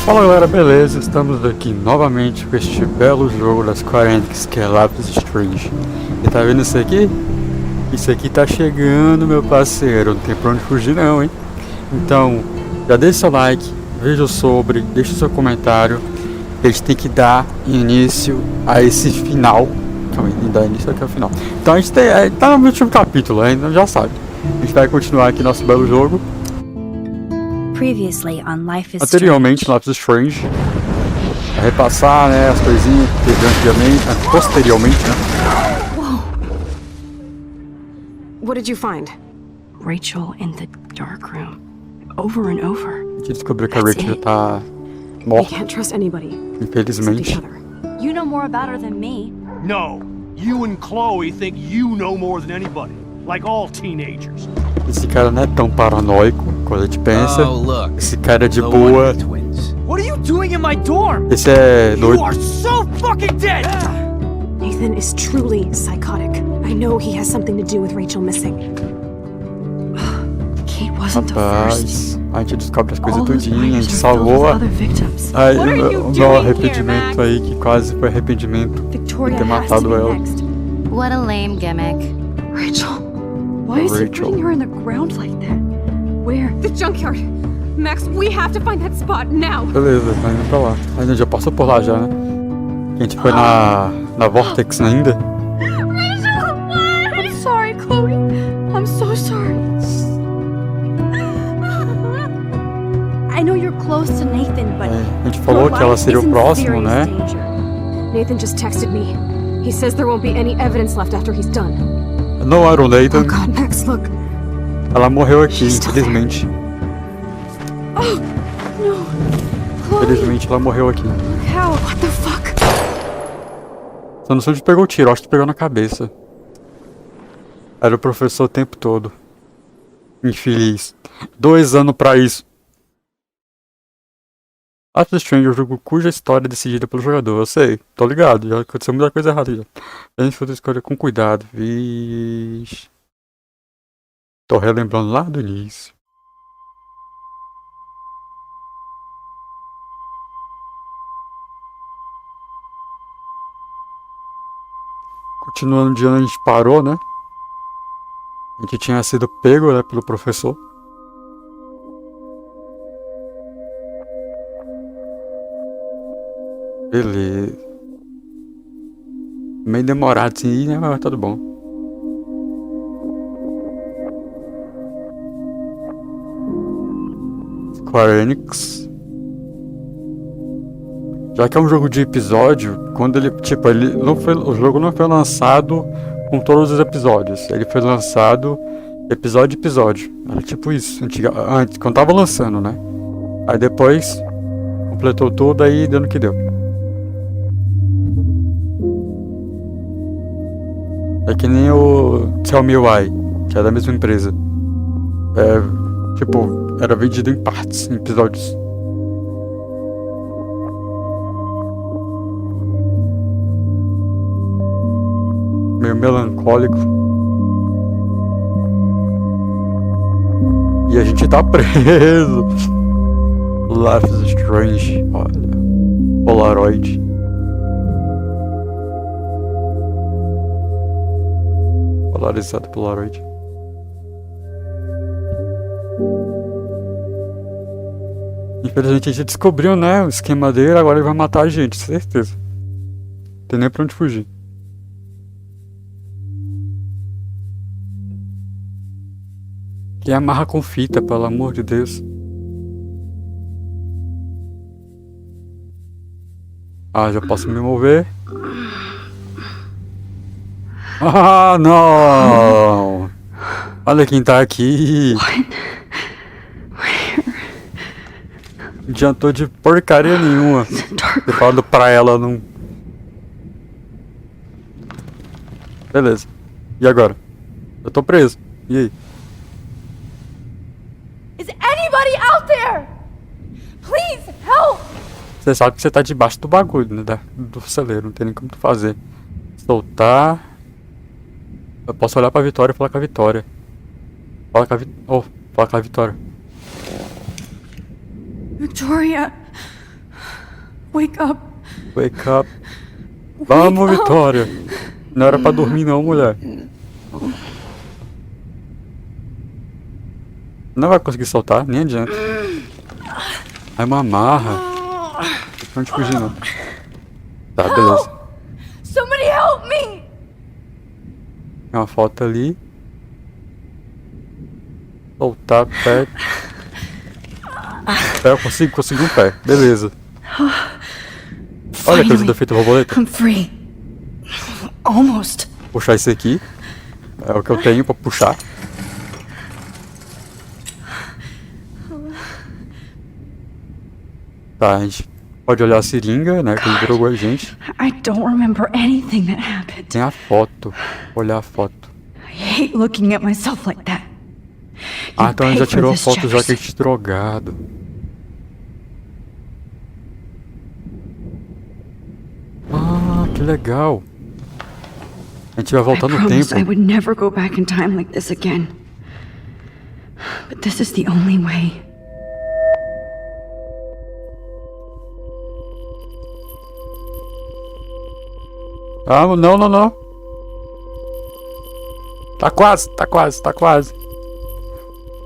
Fala galera, beleza? Estamos aqui novamente com este belo jogo das Square Enix, que é Life is Strange. E tá vendo isso aqui? Isso aqui tá chegando, meu parceiro, não tem pra onde fugir não, hein? Então, já deixa seu like, veja sobre, deixa seu comentário. A gente tem que dar início a esse final. Calma aí, dar início aqui ao final. Então a gente tá no último capítulo, ainda já sabe. A gente vai continuar aqui nosso belo jogo. Anteriormente, no Life is Strange, repassar, né, as coisinhas que teve anteriormente, posteriormente, né? Whoa. What did you find? Rachel in the dark room, over and over. A gente descobriu que a Rachel tá morta. We can't trust anybody. Infelizmente. You know more about her than me. No, you and Chloe think you know more than anybody, like all teenagers. Esse cara não é tão paranoico quando a gente pensa. Esse cara é de boa. What are you doing in my dorm? Esse é doido. You are so fucking dead! Nathan is truly psychotic. I know he has something to do with Rachel missing. Kate wasn't the first. Rapaz, a gente descobre as coisas tudinho, a gente salvou. Aí o meu arrependimento aí, que quase foi arrependimento de ter matado ela. What a lame gimmick. Rachel, why is he putting her in the ground like that? Where? The junkyard. Max, we have to find that spot now. Beleza, tá indo pra lá. A gente já passou por lá já, né? A gente foi na Vortex ainda. Rachel, why? I'm sorry, Chloe. I'm so sorry. I know you're close to Nathan, but a gente falou que ela seria o próximo, né? Nathan just texted me. He says there won't be any evidence left after he's done. Não era o Nathan. Oh God, Max, look. Ela morreu aqui, infelizmente. Oh, no. Chloe. Infelizmente ela morreu aqui. Look how. What the fuck? Só não sei onde pegou o tiro, acho que pegou na cabeça. Era o professor o tempo todo. Infeliz. 2 anos pra isso. Life is Strange é um jogo cuja história é decidida pelo jogador. Eu sei, tô ligado, já aconteceu muita coisa errada já. A gente faz a escolha com cuidado. Vixe. Tô relembrando lá do início. Continuando de onde a gente parou, né? A gente tinha sido pego, né, pelo professor. Beleza. Meio demorado assim, né? Mas tudo bom. Square Enix. Já que é um jogo de episódio, quando ele, tipo, o jogo não foi lançado com todos os episódios. Ele foi lançado episódio a episódio. Era tipo isso, antes, quando tava lançando, né? Aí depois completou tudo, aí deu no que deu. É que nem o Tell Me Why, que é da mesma empresa. É, tipo, era vendido em partes, em episódios. Meio melancólico. E a gente tá preso. Life is Strange. Olha. Polaroid. Polarizado Polaroid. Infelizmente a gente descobriu, né, o esquema dele, agora ele vai matar a gente, certeza. Não tem nem pra onde fugir. E amarra com fita, pelo amor de Deus. Ah, já posso me mover. Ah, não! Olha quem tá aqui. Não adiantou de porcaria nenhuma. Ter falado pra ela não. Beleza. E agora? Eu tô preso. E aí? Is anybody out there? Please help! Você sabe que você tá debaixo do bagulho, né? Do celeiro, não tem nem como tu fazer. Soltar. Eu posso olhar pra Vitória e falar com a Vitória. Fala com a Vitória. Victoria, Wake up. Wake up. Vamos, Vitória. Não era pra dormir não, mulher. Não vai conseguir soltar, nem adianta. É uma amarra. Não te fugir não. Tá, beleza. Somebody help me! Tem uma foto ali. Soltar pé. Eu consigo um pé. Beleza. Olha aquele defeito borboleta. I'm free. Almost. Puxar esse aqui. É o que eu tenho pra puxar. Tá, a gente pode olhar a seringa, né? Que ele drogou a gente. I don't remember anything that happened. Tem a foto. Olhar a foto. I hate looking at myself like that. Ah, então ele já tirou a foto já que a gente drogado. Ah, que legal. A gente vai voltar no tempo. I would never go back in time like this again. But this is the only way. Ah, não. Tá quase.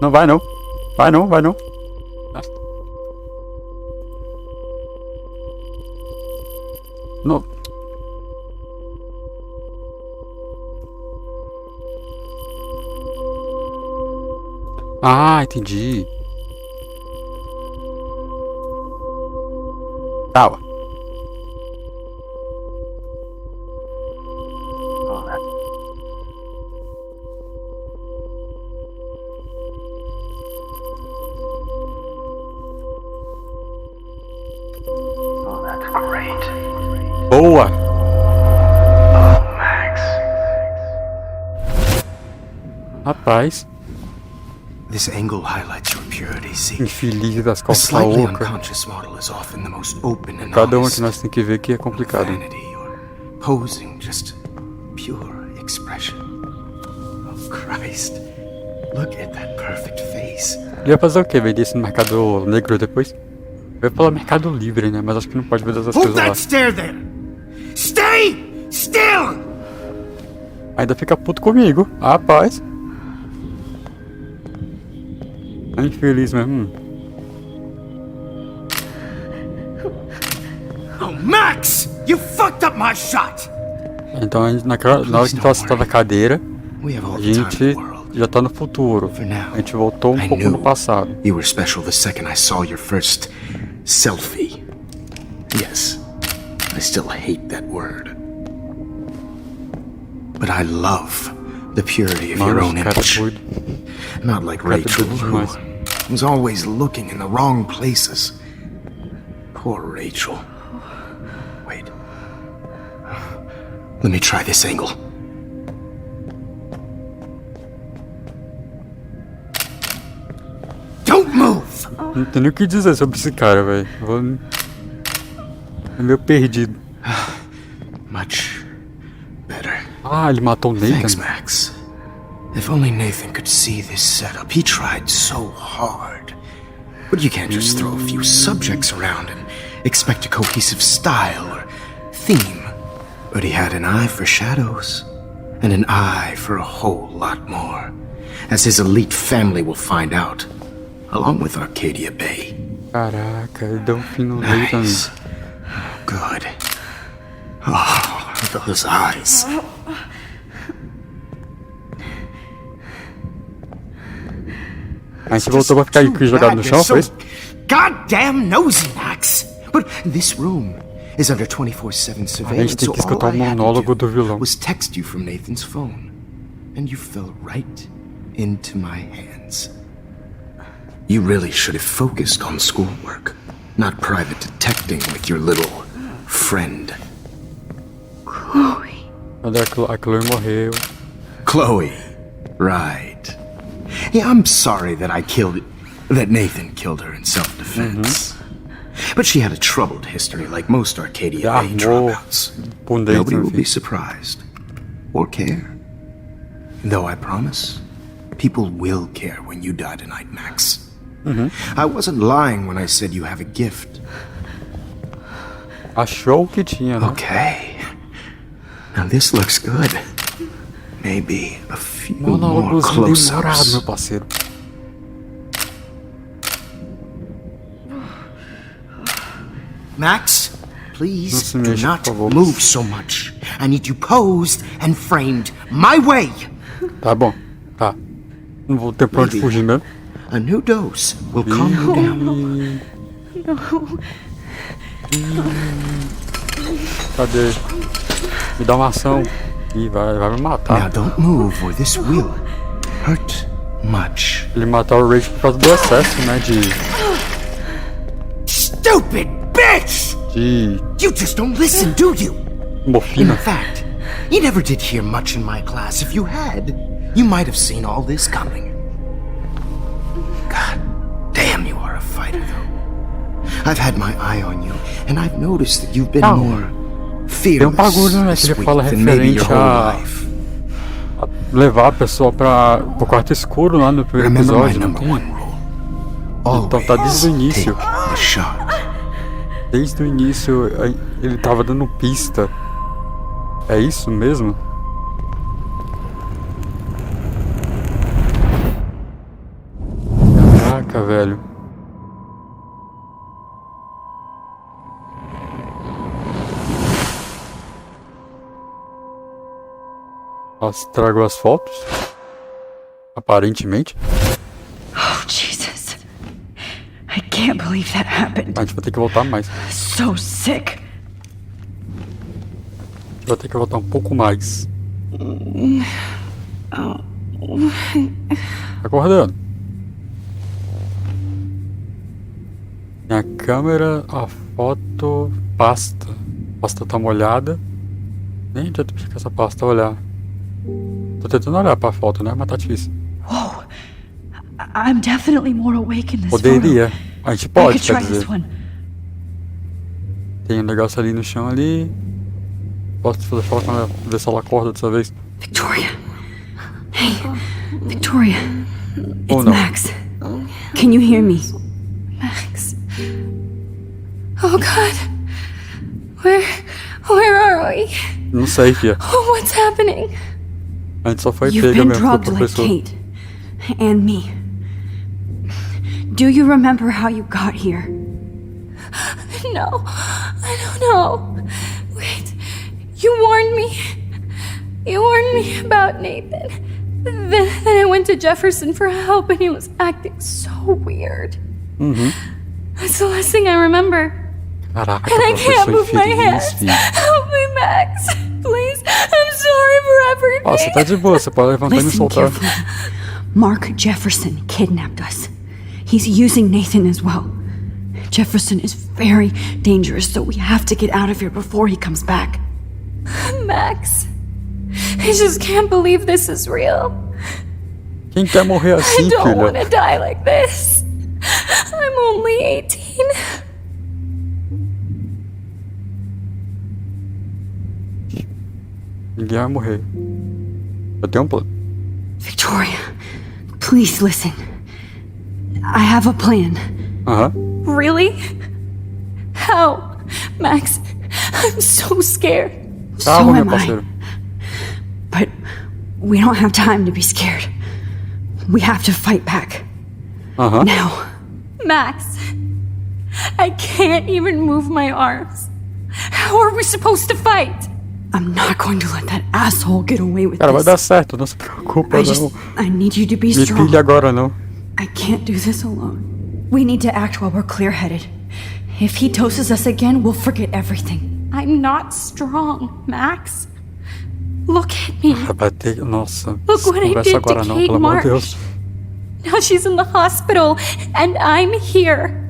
Não vai não. Vai não. Não. Ah, entendi. Tá. Boa! Rapaz, This angle highlights your purity, see? infeliz das A calças slightly oca. unconscious model is often the most open and Cada uma honest. que nós tem que ver que é complicado. Vanity or posing, just pure expression. Oh Christ, look at that perfect face. Ele ia fazer o quê? Vender isso no mercado negro depois? Eu ia falar mercado livre, né? Mas acho que não pode vender essas Hold coisas lá. that stare there! Stay still! Ainda fica puto comigo. Rapaz. É infeliz mesmo. Oh, Max! You fucked up my shot! Então, na hora que a gente tava sentado na cadeira, We have all a the time in gente the world. já tá no futuro. For now, A gente voltou I pouco knew no passado. You were special the second I saw your first selfie. Yes, I still hate that word. But I love the purity of your Mano, own esse cara é image. doido. Not like Cara é Rachel, doido who demais. was always looking in the wrong places. Poor Rachel. Wait. Let me try this angle. Don't move! Não tem nem o que dizer sobre esse cara, velho. É meio perdido. Much better. Ah, ele matou o Thanks, Nathan. Max. If only Nathan could see this setup. He tried so hard. But you can't just throw a few subjects around and expect a cohesive style or theme. But he had an eye for shadows, and an eye for a whole lot more, as his elite family will find out, along with Arcadia Bay. Caraca, ele deu um fim no Nathan. Nice. Good. Oh, those eyes. A gente voltou pra ficar aqui jogado no chão, foi isso? Goddamn nosy, Max! But this room is under 24/7 surveillance, tem so que escutar all I o had to monólogo do do vilão. was text you from Nathan's phone, and you fell right into my hands. You really should have focused on schoolwork, not private detecting with your little friend. Chloe. Cadê a Chloe morreu? Chloe, right. Yeah, I'm sorry that Nathan killed her in self-defense. But she had a troubled history like most Arcadia Já Bay armou dropouts. pro Nobody Nathan, will be filho. surprised or care. Though I promise, people will care when you die tonight, Max. I wasn't lying when I said you have a gift. Achou o que tinha, né? Okay. Now this looks good. Maybe a few more Monólogozinho demorado, close-ups. meu parceiro. Max, please Não se do mexa, not por favor. move so much. I need you posed and framed my way. Tá bom, tá. Não vou ter pra onde fugir mesmo. A new dose will calm you down. Cadê? Me dá uma ação. Ih, vai me Now matar. don't move or this will hurt much. Ele matar o Rage por causa do excesso, né? Stupid bitch! De You just don't listen, do you? In morfina. fact, you never did hear much in my class. If you had, you might have seen all this coming. God damn, you are a fighter, though. I've had my eye on you, and I've noticed that you've been more Tem um bagulho, né, fearless que ele this fala week than maybe your referente whole a life. levar a pessoa pro quarto escuro lá no primeiro Remember my episódio. Não number tem? one rule. Então tá desde o Always início. take the shot. Desde o início ele tava dando pista. É isso mesmo? Caraca, velho. Nossa, estragou as fotos? Aparentemente. Oh, Jesus. I can't believe that happened. A gente vai ter que voltar mais. So sick. A gente vai ter que voltar um pouco mais. Acordando. Minha câmera, a foto, pasta. A pasta tá molhada. Nem adianta puxar essa pasta olhar. Tô tentando olhar pra foto, né? Mas tá difícil. Whoa. I'm definitely more awake in this Poderia. photo. A gente I pode, could quer try this dizer. one. Tem um negócio ali no chão ali. Posso fazer foto com ela, ver se ela acorda dessa vez. Victoria. Hey, Victoria. Oh, It's no. Max. Can you hear me? Max. Oh God. Where are we? Não sei, fia. Oh, what's happening? A gente só foi You've pega been mesmo pro drugged like professor. Kate and me. Do you remember how you got here? No, I don't know. Wait, you warned me. You warned me about Nathan. Then I went to Jefferson for help and he was acting so weird. That's the last thing I remember. Caraca, And I can't professor move my infeliz, hands. filho. Help me, Max. Please, I'm sorry for everything. Ó, você tá de boa, você pode levantar e me Listen soltar. carefully. Mark Jefferson kidnapped us. He's using Nathan as well. Jefferson is very dangerous, so we have to get out of here before he comes back. Max, I just can't believe this is real. Quem quer morrer I assim, don't want filha? to die like this. I'm only 18. Ninguém vai morrer. Eu tenho um plano. Victoria, please listen. I have a plan. Aham. Really? How? Max, I'm so scared. So Calma, meu am I. parceiro. But we don't have time to be scared. We have to fight back. Aham. Now. Max, I can't even move my arms. How are we supposed to fight? I'm not going to let that asshole get away with Cara, vai this. dar certo, não se preocupa, não. I need you to be Me strong. pilha agora, não. I can't do this alone. We need to act while we're clear-headed. If he doses us again, we'll forget everything. I'm not strong, Max. Look at me. Vai ter... Nossa, Look what I conversa did to agora não, Kate pelo amor de Marsh. Deus. Now she's in the hospital, and I'm here.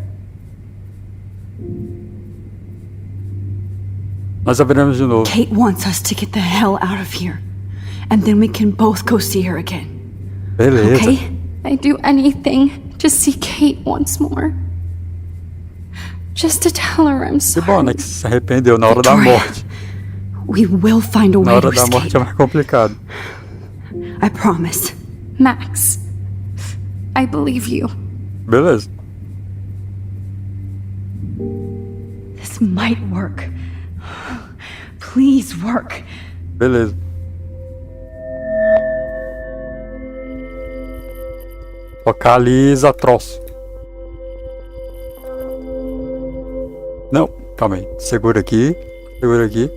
Nós abriremos de novo. Kate wants us to get the hell out of here. And then we can both go see her again. Beleza. Okay? I'd do anything to see Kate once more. Just to tell her I'm Que bom, sorry. né? Que se arrependeu na hora da Victoria, morte. We will find a Na way to hora da morte escape. é mais complicado. I promise. Max, I believe you. Beleza. This might work. please work. Beleza. Localiza troço. Não, calma aí. Segura aqui. Segura aqui.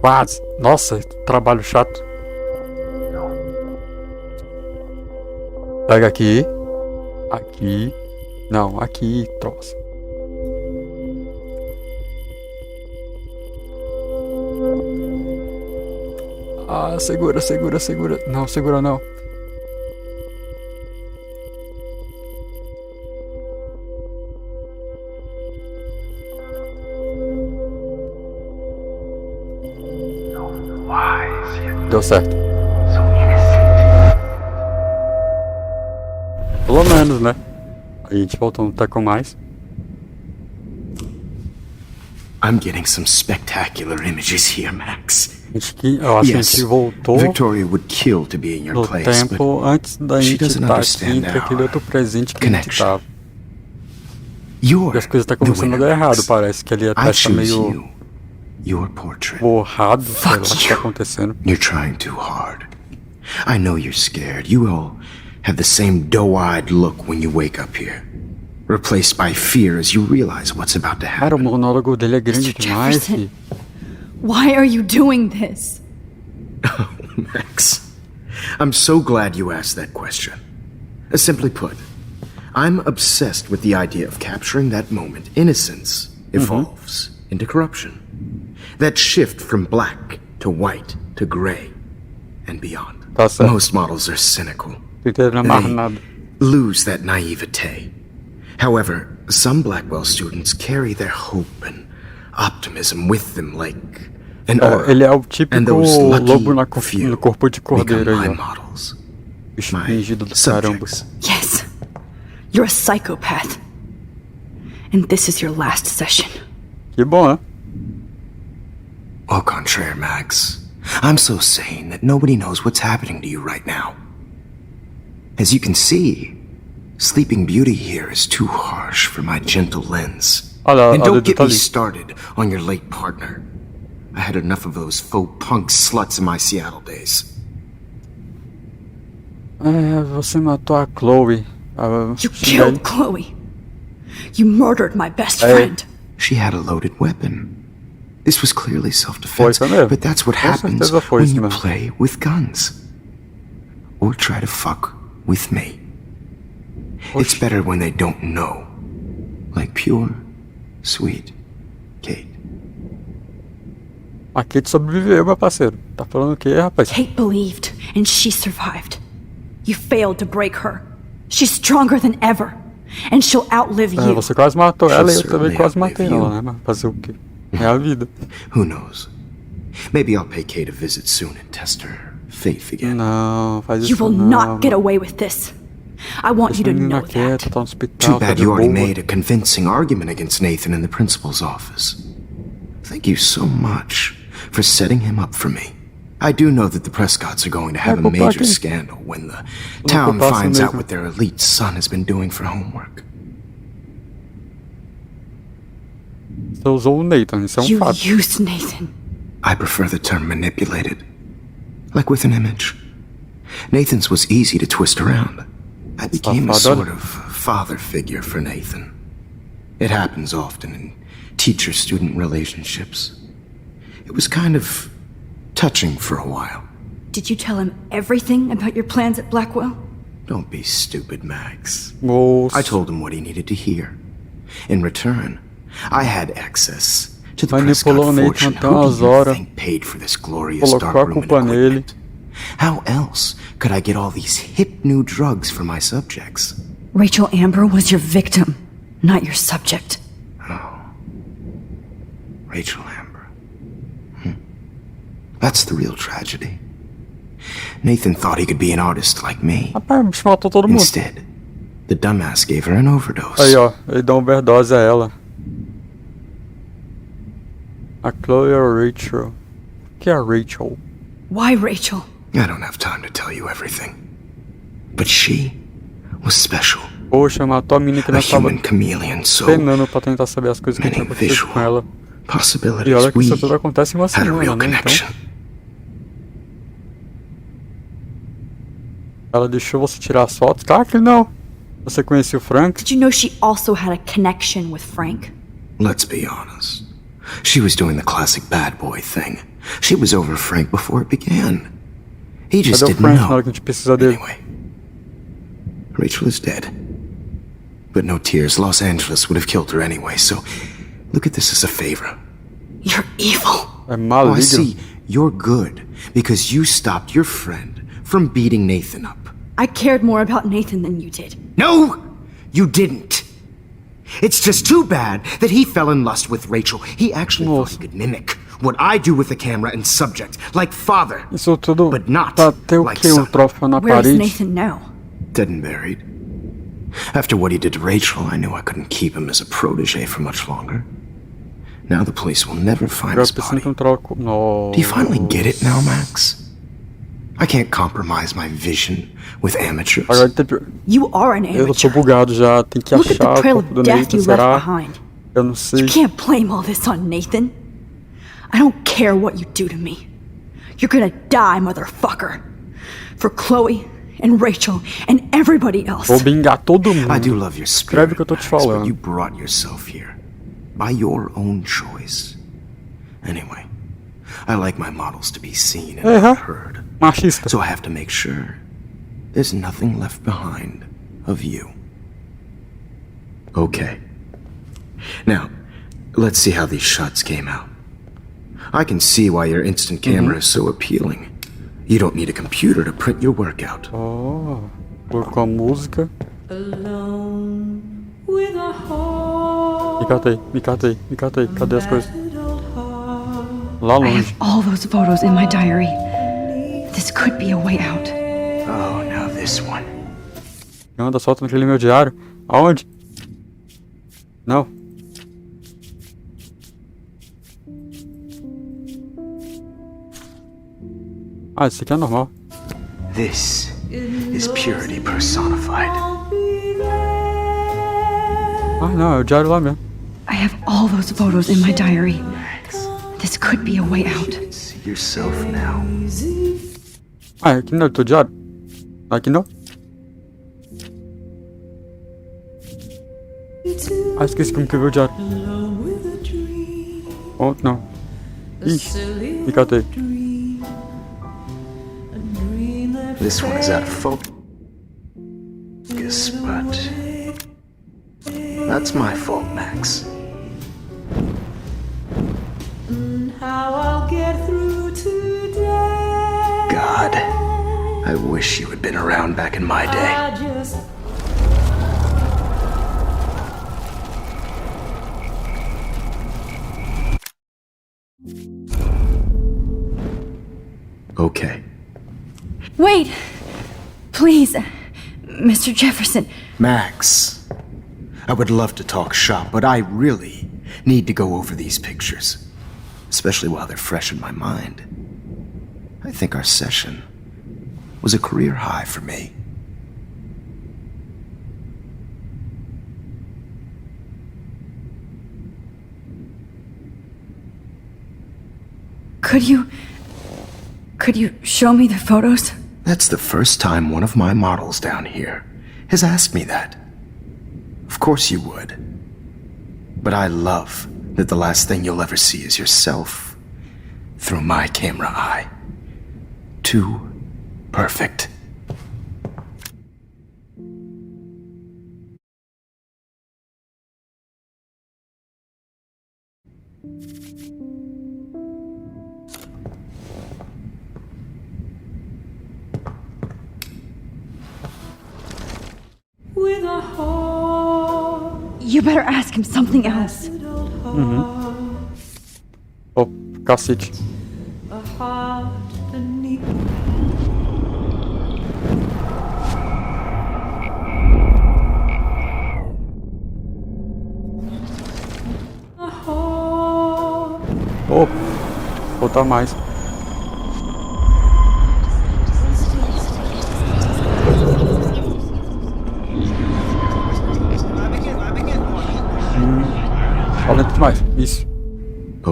Quase. Nossa, trabalho chato. Pega aqui. Aqui. Não, aqui, troço. Ah, segura, segura, segura. Não, segura não. Deu certo. Pelo menos, né? A gente voltou a com mais. I'm getting some spectacular images here, Max. Acho que, eu acho que a gente voltou Victoria would kill to be in your no place, tempo but antes da she gente doesn't estar aqui understand entre aquele outro presente que a gente connection. tava. You're E as coisas estão the começando a winner, dar errado, Max. parece que ali I atrás tá choose meio you. Your portrait. borrado, sei lá o Fuck que tá you. acontecendo. You're trying too hard. I know you're scared. You all have the same doe-eyed look when you wake up here. Replaced by fear as you realize what's about to Cara, o happen. monólogo dele é grande Mr. demais, Jefferson. fi. Why are you doing this? Max, I'm so glad you asked that question. Simply put, I'm obsessed with the idea of capturing that moment innocence evolves into corruption. That shift from black to white to gray and beyond. Tá certo. Most models are cynical. Não entendendo mais They nada. lose that naivete. However, some Blackwell students carry their hope and optimism with them like an aura. Ele é o And típico those lucky lobo no few corpo de become cordeiro my aí, ó. models, Bicho my fingido do caramba. subjects. Yes, you're a psychopath. And this is your last session. Que bom, né? Au contraire, Max. I'm so sane that nobody knows what's happening to you right now. As you can see, Sleeping Beauty here is too harsh for my gentle lens. Olha, And olha o don't get me detalhe. started on your late partner. I had enough of those faux punk sluts in my Seattle days. Você matou a Chloe. You killed Chloe. You murdered my best friend. She had a loaded weapon. This was clearly self-defense, Foi isso mesmo. but that's what Com happens certeza foi when isso you mesmo. play with guns. Or try to fuck with me. It's better when they don't know. Like pure, sweet Kate. A Kate sobreviveu, meu parceiro. Tá falando o quê, rapaz? Kate believed, and she survived. You failed to break her. She's stronger than ever, and she'll outlive you. Você quase matou ela e eu também certainly quase matei outlive ela, you. né? Mas fazer o quê? É a vida. Who knows? Maybe I'll pay Kate a visit soon and test her faith again. Não, faz You isso will não. not get away with this. I want you Deixa a to menina know quieta, that. tá no Too hospital, tá bad de you already boa. made a convincing argument against Nathan in the principal's office. Thank you so much for setting him up for me. I do know that the Prescotts are going to have a culpar major quem? scandal when the town culpar finds si out mesmo. what their elite son has been doing for homework. Você usou o Nathan, isso é um You fato. used Nathan. I prefer the term manipulated. Like with an image. Nathan's was easy to twist around. I became a Safado. sort of father figure for Nathan. It happens often in teacher-student relationships. It was kind of touching for a while. Did you tell him everything about your plans at Blackwell? Don't be stupid, Max. Moço. I told him what he needed to hear. In return, I had access to the Manipulou o Prescott Nathan fortune. até Who umas do you horas. think paid for this glorious Colocou a darkroom and culpa nele. equipment? How else could I get all these hip new drugs for my subjects? Rachel Amber was your victim, not your subject. Rachel Amber. That's the real tragedy. Nathan thought he could be an artist like me. Rapaz, o bicho matou todo mundo. Instead, the dumbass gave her an overdose. Aí, ó. Ele dá uma overdose a ela. A Chloe ou a Rachel? O que é a Rachel? Why Rachel? I don't have time to tell you everything. But she was special. Poxa, matou a menina que A nós tava human chameleon, so penando pra tentar saber as coisas que tinha many acontecido com ela. visual E possibilities. olha que We isso tudo acontece em uma had a real semana, né? Então, connection. ela deixou você tirar as fotos? Claro que não! Você conhecia o Frank? Did you know she also had a connection with Frank? Let's be honest. She was doing the classic bad boy thing. She was over Frank before it began. He just Cadê o didn't Frank na know. hora que a gente precisa dele? Anyway, Rachel is dead. But no tears. Los Angeles would have killed her anyway, so look at this as a favor. You're evil. É Oh, I maligno. see. You're good because you stopped your friend from beating Nathan up. I cared more about Nathan than you did. No, you didn't. It's just too bad that he fell in lust with Rachel. He actually thought he could mimic what I do with the camera and subject, like father. Isso tudo But not pra ter o like quê? Um son. troféu na Where does parede? Nathan know? Dead and buried. After what he did to Rachel, I knew I couldn't keep him as a protege for much longer. Now the police will never find Eu his pensando body. que um troco. Do you finally get it now, Max? I can't compromise my vision with amateurs. Agora tem... You are an Eu tô amateur. bugado já, tem que Look at achar the o trail corpo do of death Nathan, you left será? behind. Eu não sei. You can't blame all this on Nathan. I don't care what you do to me. You're gonna die, motherfucker. For Chloe and Rachel and everybody else. Vou bingar todo mundo. I do love your Escreve spirit, o que eu tô te Max, but falando. you brought yourself here by your own choice. Anyway, I like my models to be seen and not heard, Machista. so I have to make sure there's nothing left behind of you. Okay. Now, let's see how these shots came out. I can see why your instant camera is so appealing. You don't need a computer to print your work out. Oh, colocou a música. Me catei. Cadê as coisas? Lá I longe. have all those photos in my diary. This could be a way out. Oh, now this one. Anda, solta naquele meu diário. Aonde? Não. Ah, esse aqui é normal. This is purity personified. Ah, não, é o diário lá mesmo. I have all those photos in my diary. This could be a way out. See yourself now. Ah, aqui não é o teu diário? Aqui não? Ah, esqueci como que veio o diário. Oh, não. Ih, me catei. This one is out of focus, but that's my fault, Max. God, I wish you had been around back in my day. Okay. Wait! Please, Mr. Jefferson. Max, I would love to talk shop, but I really need to go over these pictures, especially while they're fresh in my mind. I think our session was a career high for me. Could you show me the photos? That's the first time one of my models down here has asked me that. Of course you would. But I love that the last thing you'll ever see is yourself through my camera eye. Too perfect. You better ask him something else. Oh, cacete. Oh, botar mais.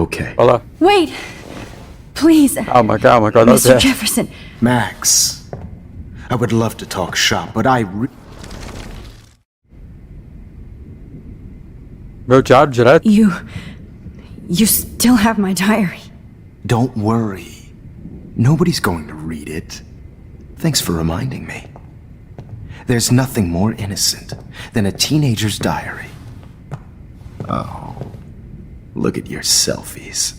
Okay. Olha lá. Wait! Please! Calma, calma, calma. Mr. Jefferson! Max, I would love to talk shop, but Meu diário direto? You still have my diary. Don't worry. Nobody's going to read it. Thanks for reminding me. There's nothing more innocent than a teenager's diary. Oh, look at your selfies.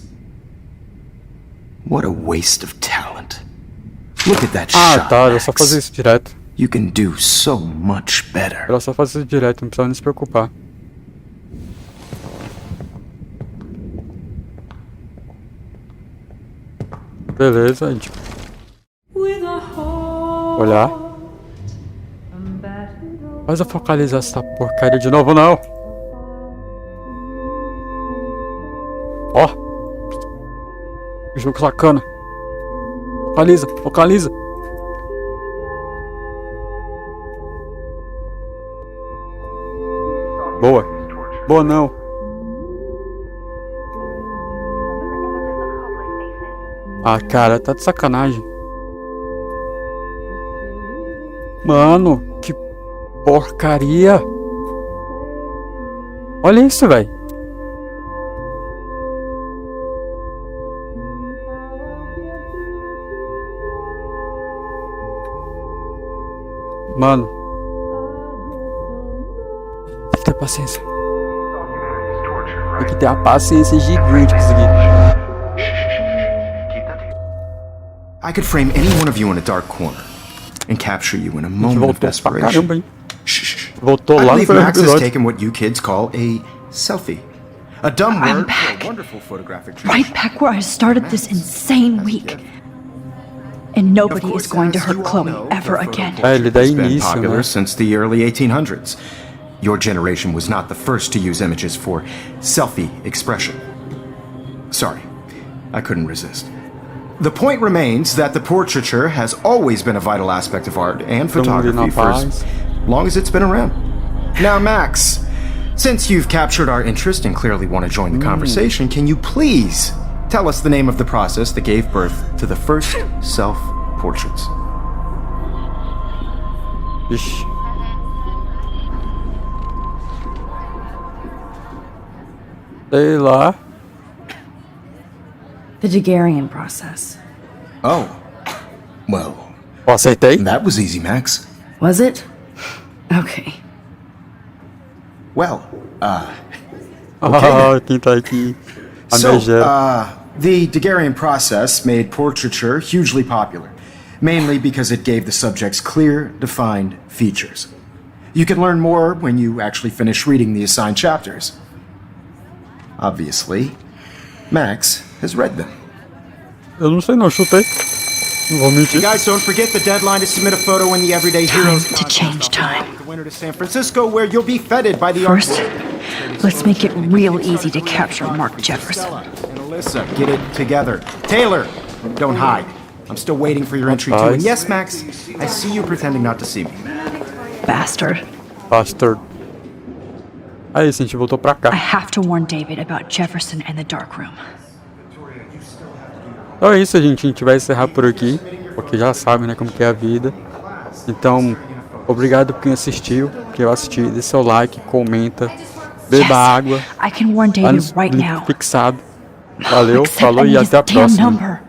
What a waste of talent. Look at that shot, Tá, era só fazer Max. isso direto. You can do so much better. Era só fazer isso direto, não precisava nem se preocupar. Beleza, a gente... Olhar. Mas eu focalizar essa porcaria de novo, não. Ó. Que jogo sacana. Focaliza, focaliza. Boa. Boa não. Ah, cara, tá de sacanagem. Mano, que porcaria. Olha isso, velho. Mano. Tem que ter paciência. Tem que ter a paciência gigante com isso aqui. I could frame any one of you in a dark corner and capture you in a moment of Voltou pra caramba, desperation. hein? Shh. Voltou I lá no believe primeiro Max has episódio. taken what you kids call a selfie. A dumb I'm word back. for a wonderful photographic Right back where I started this insane week. And nobody is going to hurt Chloe ever again. É, ele dá It's been início, popular né? since the early 1800s. Your generation was not the first to use images for selfie expression. Sorry, I couldn't resist. The point remains that the portraiture has always been a vital aspect of art and photography for as long as it's been around. Now, Max, since you've captured our interest and clearly want to join the conversation, can you please tell us the name of the process that gave birth to the first self-portraits? Ixi. Sei lá. The Daguerrean process. Oh, well, Ó, acertei? that was easy, Max. Was it? Okay. Well, Ah, quem tá aqui? A so, megera. the Daguerrean process made portraiture hugely popular, mainly because it gave the subjects clear, defined features. You can learn more when you actually finish reading the assigned chapters. Obviously, Max has read them. Eu não sei não, chutei. Não vou mentir. Guys, don't forget the deadline to submit a photo in the Everyday Heroes to change time. The winner to San Francisco, where you'll be feted by the First, let's make it real easy to capture Mark Jefferson. And Alyssa, get it together. Taylor, don't hide. I'm still waiting for your entry too. And yes, Max, I see you pretending not to see me. Bastard. Bastard. Aí, sim, a gente voltou pra I cá. have to warn David about Jefferson and the dark room. Então é isso, gente. A gente vai encerrar por aqui. Porque já sabe, né, como que é a vida. Então, obrigado por quem assistiu. Quem vai assistir, dê seu like, comenta, beba água. I can warn David right now. Fixado. Valeu, Except falou I e need his até a damn próxima. number.